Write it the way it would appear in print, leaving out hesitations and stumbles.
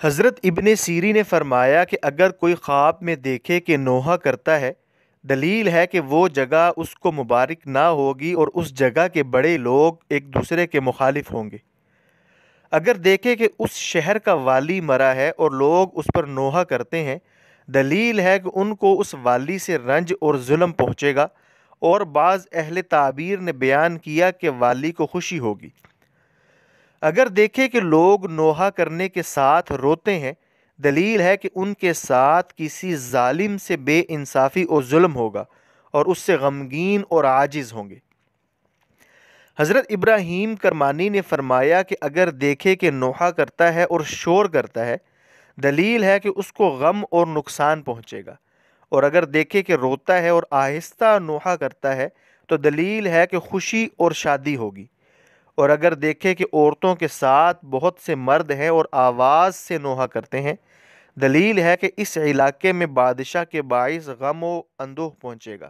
حضرت ابن سیری نے فرمایا کہ اگر کوئی خواب میں دیکھے کہ نوحہ کرتا ہے، دلیل ہے کہ وہ جگہ اس کو مبارک نہ ہوگی اور اس جگہ کے بڑے لوگ ایک دوسرے کے مخالف ہوں گے۔ اگر دیکھے کہ اس شہر کا والی مرا ہے اور لوگ اس پر نوحہ کرتے ہیں، دلیل ہے کہ ان کو اس والی سے رنج اور ظلم پہنچے گا، اور بعض اہل تعبیر نے بیان کیا کہ والی کو خوشی ہوگی۔ اگر دیکھے کہ لوگ نوحہ کرنے کے ساتھ روتے ہیں، دلیل ہے کہ ان کے ساتھ کسی ظالم سے بے انصافی اور ظلم ہوگا اور اس سے غمگین اور عاجز ہوں گے۔ حضرت ابراہیم کرمانی نے فرمایا کہ اگر دیکھے کہ نوحہ کرتا ہے اور شور کرتا ہے، دلیل ہے کہ اس کو غم اور نقصان پہنچے گا، اور اگر دیکھے کہ روتا ہے اور آہستہ نوحہ کرتا ہے تو دلیل ہے کہ خوشی اور شادی ہوگی، اور اگر دیکھے کہ عورتوں کے ساتھ بہت سے مرد ہیں اور آواز سے نوحہ کرتے ہیں، دلیل ہے کہ اس علاقے میں بادشاہ کے باعث غم و اندوہ پہنچے گا۔